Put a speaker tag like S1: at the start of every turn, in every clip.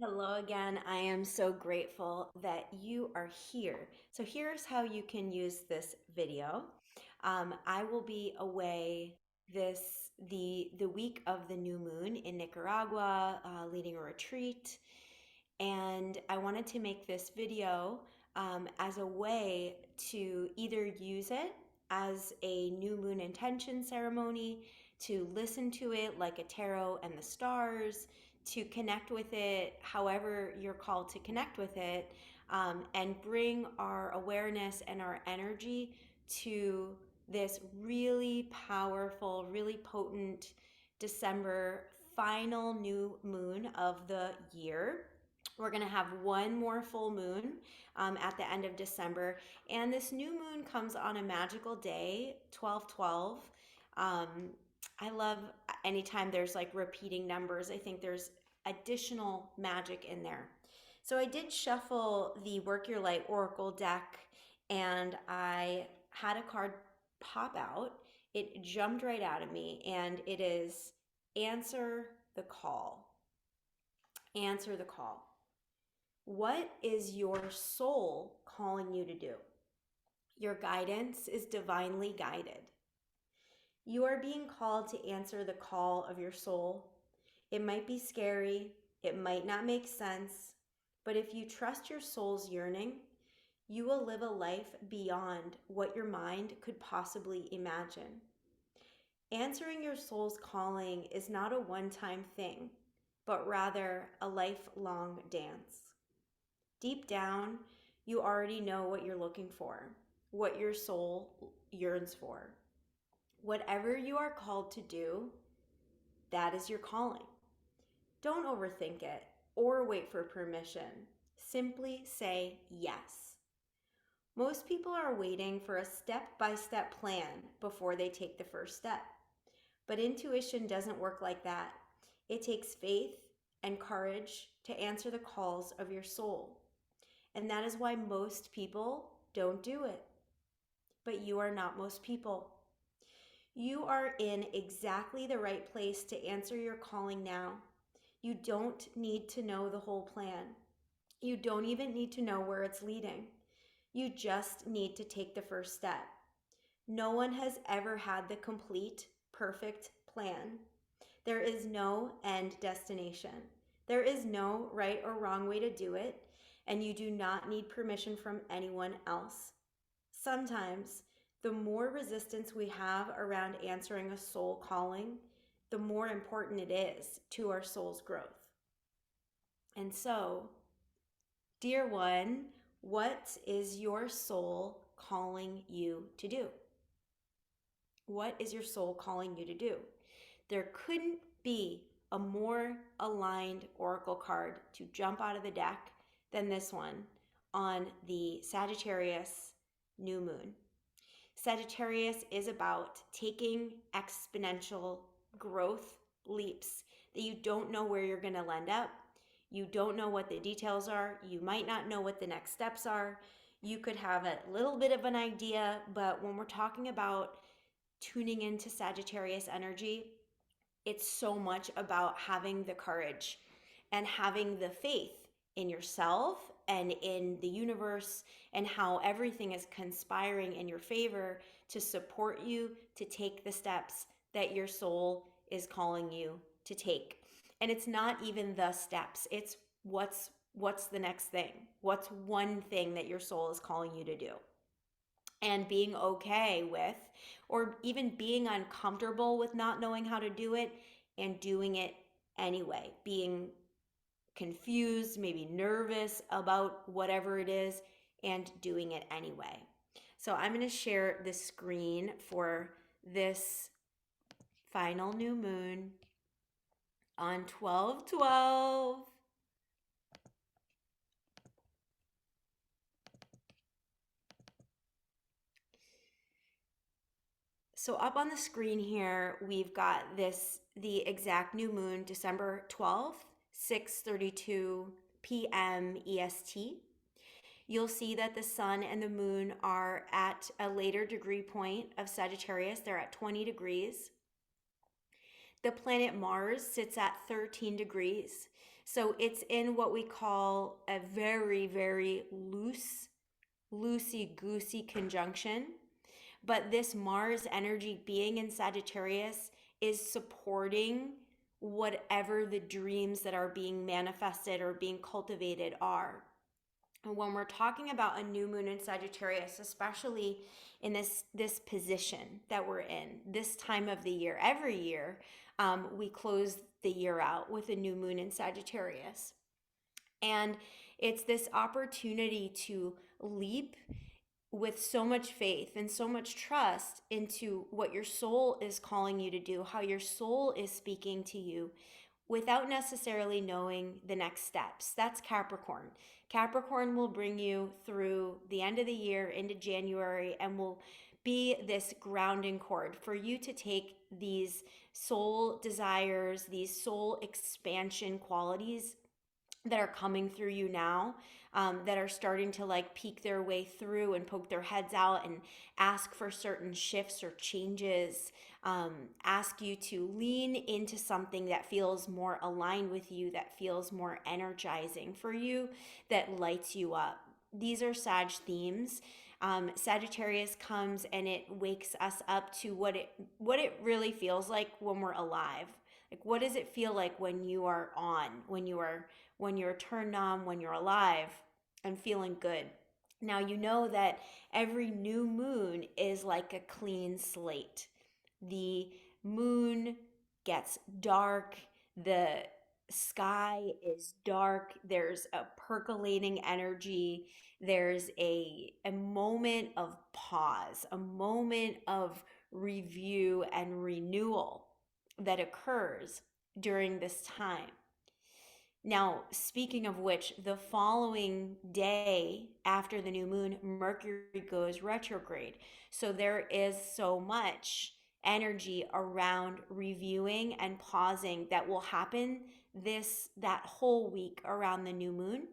S1: Hello again. I am so grateful that you are here. So here's how you can use this video. I will be away the week of the new moon in Nicaragua, leading a retreat, and I wanted to make this video as a way to either use it as a new moon intention ceremony, to listen to it like a tarot and the stars, to connect with it however you're called to connect with it, and bring our awareness and our energy to this really powerful, really potent December final new moon of the year. We're going to have one more full moon at the end of December. And this new moon comes on a magical day, 12/12. Um, I love anytime there's like repeating numbers. I think there's additional magic in there. So I did shuffle the Work Your Light Oracle deck, and I had a card pop out. It jumped right out of me, and it is Answer the Call. Answer the call. What is your soul calling you to do? Your guidance is divinely guided. You are being called to answer the call of your soul. It might be scary, it might not make sense, but if you trust your soul's yearning, you will live a life beyond what your mind could possibly imagine. Answering your soul's calling is not a one-time thing, but rather a lifelong dance. Deep down, you already know what you're looking for, what your soul yearns for. Whatever you are called to do, that is your calling. Don't overthink it or wait for permission. Simply say yes. Most people are waiting for a step-by-step plan before they take the first step. But intuition doesn't work like that. It takes faith and courage to answer the calls of your soul. And that is why most people don't do it. But you are not most people. You are in exactly the right place to answer your calling now. You don't need to know the whole plan. You don't even need to know where it's leading. You just need to take the first step. No one has ever had the complete, perfect plan. There is no end destination. There is no right or wrong way to do it, and you do not need permission from anyone else. Sometimes, the more resistance we have around answering a soul calling, the more important it is to our soul's growth. And so, dear one, what is your soul calling you to do? What is your soul calling you to do? There couldn't be a more aligned oracle card to jump out of the deck than this one on the Sagittarius New Moon. Sagittarius is about taking exponential growth leaps that you don't know where you're going to end up. You don't know what the details are. You might not know what the next steps are. You could have a little bit of an idea, but when we're talking about tuning into Sagittarius energy, it's so much about having the courage and having the faith in yourself and in the universe and how everything is conspiring in your favor to support you to take the steps that your soul is calling you to take. And it's not even the steps. It's what's the next thing? What's one thing that your soul is calling you to do? And being okay with, or even being uncomfortable with not knowing how to do it and doing it anyway, being confused, maybe nervous about whatever it is, and doing it anyway. So I'm going to share the screen for this final new moon on 12/12. So up on the screen here, we've got the exact new moon, December 12th, 6:32 p.m. EST. You'll see that the sun and the moon are at a later degree point of Sagittarius. They're at 20 degrees. The planet Mars sits at 13 degrees. So it's in what we call a very, very loosey goosey conjunction. But this Mars energy being in Sagittarius is supporting whatever the dreams that are being manifested or being cultivated are. And when we're talking about a new moon in Sagittarius, especially in this position that we're in, this time of the year, every year, we close the year out with a new moon in Sagittarius. And it's this opportunity to leap with so much faith and so much trust into what your soul is calling you to do, how your soul is speaking to you without necessarily knowing the next steps. That's Capricorn. Capricorn will bring you through the end of the year into January and will be this grounding cord for you to take these soul desires, these soul expansion qualities that are coming through you now, that are starting to like peek their way through and poke their heads out and ask for certain shifts or changes, ask you to lean into something that feels more aligned with you, that feels more energizing for you, that lights you up. These are Sag themes. Sagittarius comes and it wakes us up to what it really feels like when we're alive. Like, what does it feel like when you are on, when you're turned on, when you're alive and feeling good? Now, you know that every new moon is like a clean slate. The moon gets dark, the sky is dark, there's a percolating energy, there's a moment of pause, a moment of review and renewal that occurs during this time. Now, speaking of which, the following day after the new moon, Mercury goes retrograde. So there is so much energy around reviewing and pausing that will happen that whole week around the new moon.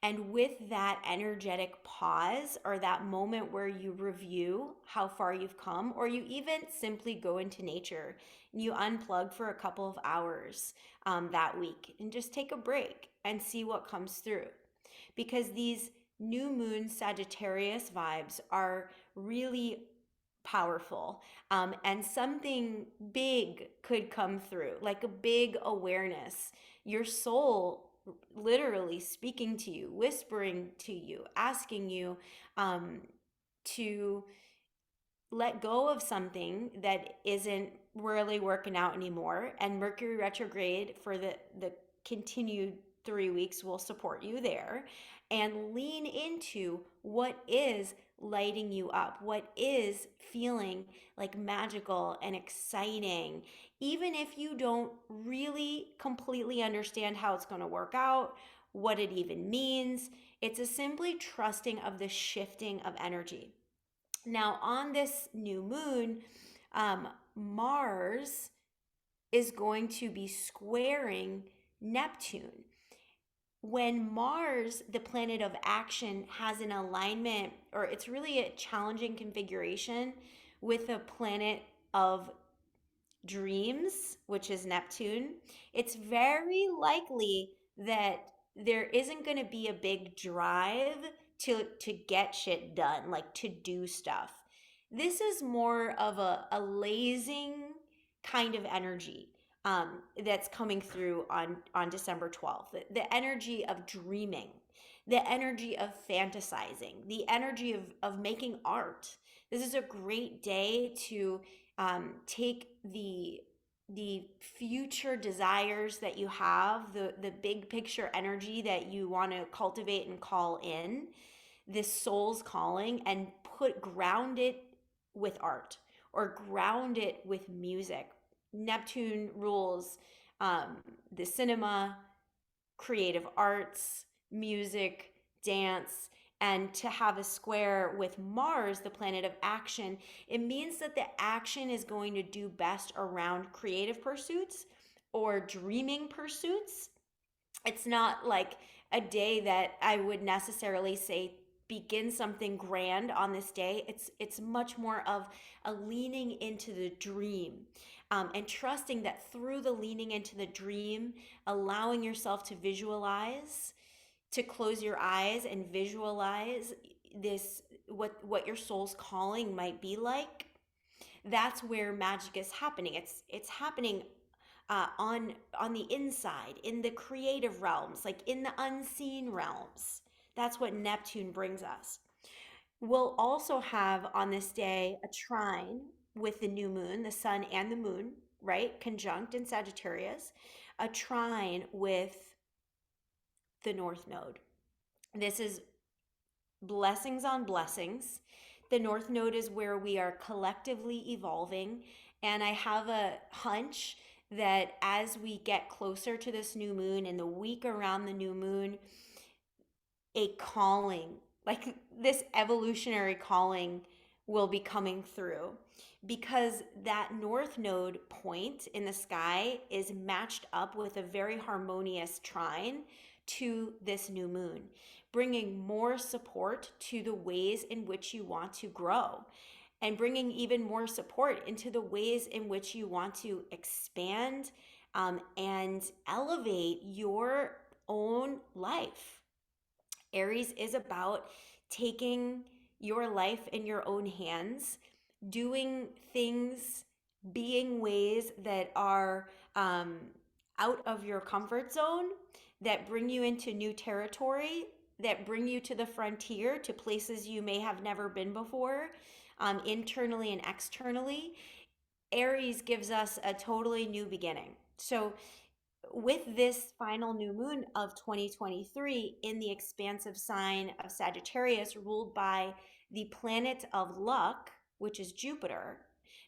S1: And with that energetic pause or that moment where you review how far you've come, or you even simply go into nature and you unplug for a couple of hours that week and just take a break and see what comes through. Because these new moon Sagittarius vibes are really powerful, and something big could come through, like a big awareness. Your soul literally speaking to you, whispering to you, asking you to let go of something that isn't really working out anymore. And Mercury retrograde for the continued 3 weeks will support you there, and lean into what is lighting you up, what is feeling like magical and exciting, even if you don't really completely understand how it's going to work out, what it even means. It's a simply trusting of the shifting of energy. Now, on this new moon, Mars is going to be squaring Neptune. When Mars, the planet of action, has an alignment, or it's really a challenging configuration with a planet of dreams, which is Neptune, it's very likely that there isn't going to be a big drive to get shit done, like to do stuff. This is more of a lazing kind of energy, that's coming through on December 12th. The energy of dreaming, the energy of fantasizing, the energy of making art. This is a great day to take the future desires that you have, the big picture energy that you want to cultivate and call in, this soul's calling, and ground it with art or ground it with music. Neptune rules the cinema, creative arts, music, dance. And to have a square with Mars, the planet of action, it means that the action is going to do best around creative pursuits or dreaming pursuits. It's not like a day that I would necessarily say begin something grand on this day. It's much more of a leaning into the dream, and trusting that through the leaning into the dream, allowing yourself to visualize, to close your eyes and visualize this, what your soul's calling might be like. That's where magic is happening. It's happening on the inside, in the creative realms, like in the unseen realms. That's what Neptune brings us. We'll also have on this day a trine with the new moon, the sun and the moon, right? Conjunct in Sagittarius, a trine with the North Node. This is blessings on blessings. The North Node is where we are collectively evolving. And I have a hunch that as we get closer to this new moon and the week around the new moon, a calling, like this evolutionary calling, will be coming through, because that North Node point in the sky is matched up with a very harmonious trine to this new moon, bringing more support to the ways in which you want to grow, and bringing even more support into the ways in which you want to expand, and elevate your own life. Aries is about taking your life in your own hands, doing things, being ways that are out of your comfort zone, that bring you into new territory, that bring you to the frontier, to places you may have never been before, internally and externally. Aries gives us a totally new beginning. So with this final new moon of 2023 in the expansive sign of Sagittarius, ruled by the planet of luck, which is Jupiter,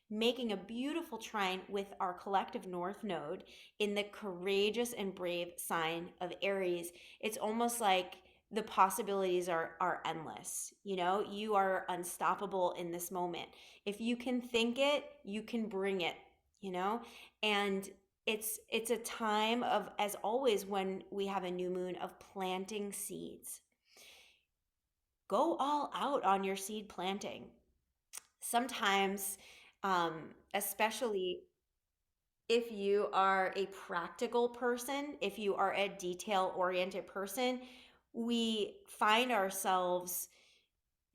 S1: making a beautiful trine with our collective North Node in the courageous and brave sign of Aries, it's almost like the possibilities are endless. You know, you are unstoppable in this moment. If you can think it, you can bring it, you know? And it's a time of, as always when we have a new moon, of planting seeds. Go all out on your seed planting. Sometimes, especially if you are a practical person, if you are a detail oriented person, we find ourselves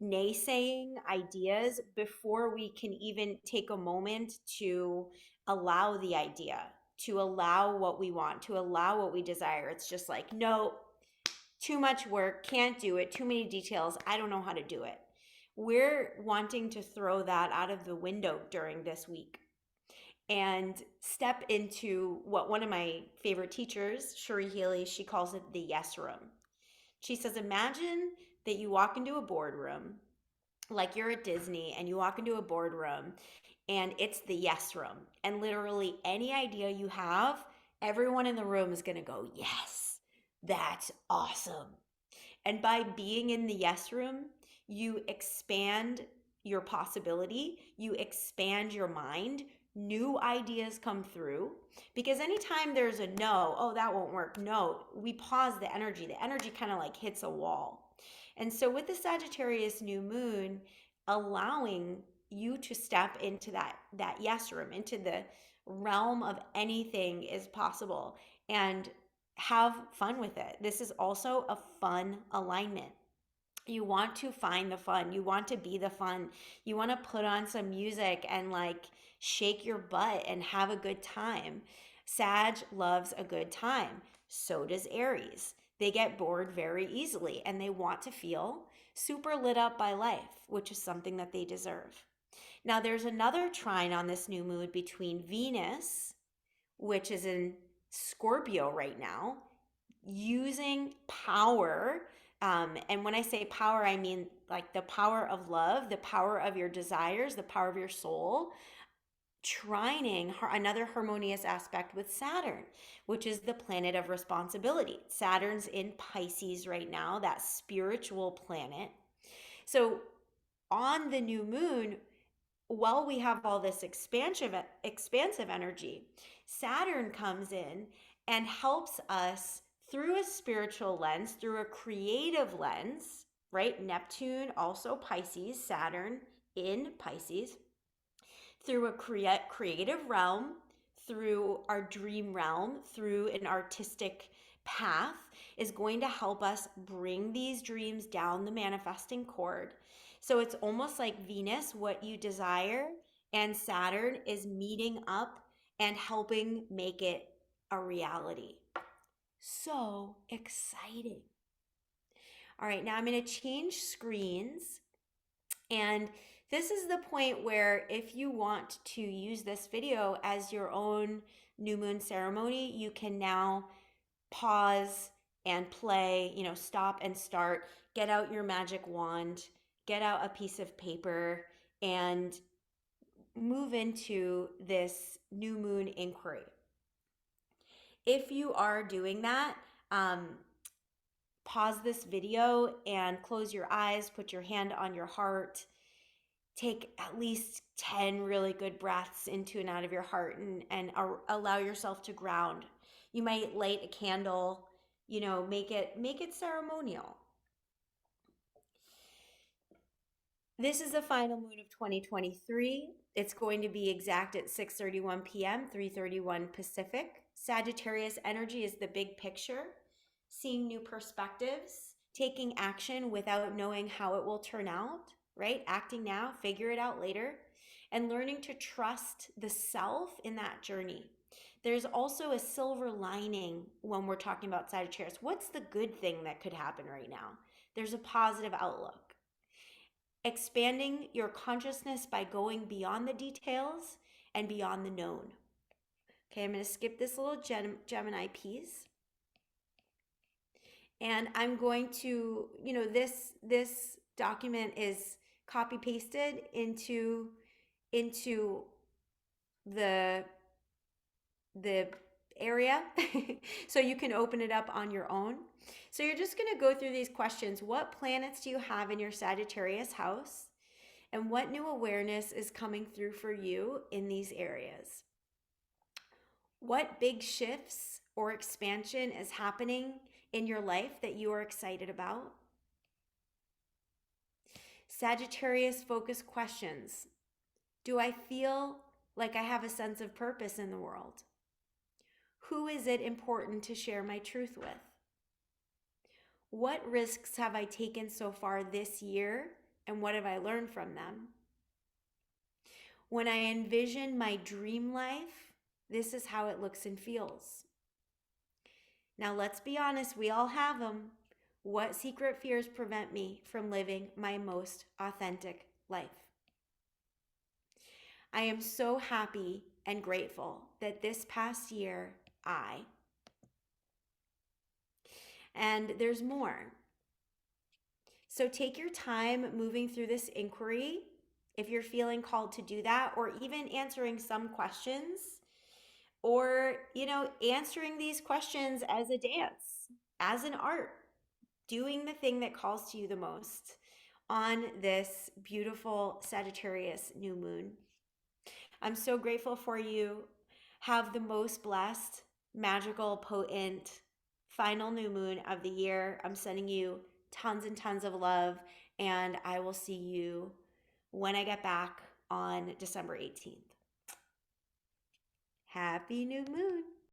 S1: naysaying ideas before we can even take a moment to allow the idea, to allow what we want, to allow what we desire. It's just like, no, too much work, can't do it, too many details, I don't know how to do it. We're wanting to throw that out of the window during this week and step into what one of my favorite teachers, Cherie Healy, she calls it the yes room. She says, imagine that you walk into a boardroom, like you're at Disney, and you walk into a boardroom and it's the yes room. And literally any idea you have, everyone in the room is going to go, yes, that's awesome. And by being in the yes room, you expand your possibility, you expand your mind, new ideas come through. Because anytime there's a no, oh, that won't work, no, we pause the energy. The energy kind of like hits a wall. And so with the Sagittarius new moon, allowing you to step into that yes room, into the realm of anything is possible, and have fun with it. This is also a fun alignment. You want to find the fun. You want to be the fun. You want to put on some music and like shake your butt and have a good time. Sag loves a good time. So does Aries. They get bored very easily and they want to feel super lit up by life, which is something that they deserve. Now, there's another trine on this new moon between Venus, which is in Scorpio right now, using power. And when I say power, I mean like the power of love, the power of your desires, the power of your soul, trining another harmonious aspect with Saturn, which is the planet of responsibility. Saturn's in Pisces right now, that spiritual planet. So on the new moon, while we have all this expansive energy, Saturn comes in and helps us through a spiritual lens, through a creative lens, right? Neptune, also Pisces, Saturn in Pisces, through a creative realm, through our dream realm, through an artistic path, is going to help us bring these dreams down the manifesting cord. So it's almost like Venus, what you desire, and Saturn is meeting up and helping make it a reality. So exciting. All right, now I'm going to change screens. And this is the point where if you want to use this video as your own new moon ceremony, you can now pause and play, stop and start, get out your magic wand, get out a piece of paper, and move into this new moon inquiry. If you are doing that, pause this video and close your eyes, put your hand on your heart, take at least 10 really good breaths into and out of your heart, and allow yourself to ground. You might light a candle, make it ceremonial. This is the final moon of 2023. It's going to be exact at 6:31 p.m., 3:31 Pacific. Sagittarius energy is the big picture, seeing new perspectives, taking action without knowing how it will turn out, right? Acting now, figure it out later, and learning to trust the self in that journey. There's also a silver lining when we're talking about Sagittarius. What's the good thing that could happen right now? There's a positive outlook. Expanding your consciousness by going beyond the details and beyond the known. Okay, I'm going to skip this little Gemini piece. And I'm going to, this document is copy pasted into the area so you can open it up on your own. So you're just going to go through these questions. What planets do you have in your Sagittarius house? And what new awareness is coming through for you in these areas? What big shifts or expansion is happening in your life that you are excited about? Sagittarius focused questions. Do I feel like I have a sense of purpose in the world? Who is it important to share my truth with? What risks have I taken so far this year, and what have I learned from them? When I envision my dream life, this is how it looks and feels. Now, let's be honest, we all have them. What secret fears prevent me from living my most authentic life? I am so happy and grateful that this past year, and there's more. So take your time moving through this inquiry if you're feeling called to do that, or even answering some questions, or, answering these questions as a dance, as an art, doing the thing that calls to you the most on this beautiful Sagittarius new moon. I'm so grateful for you. Have the most blessed, magical, potent final new moon of the year. I'm sending you tons and tons of love, and I will see you when I get back on December 18th. Happy new moon.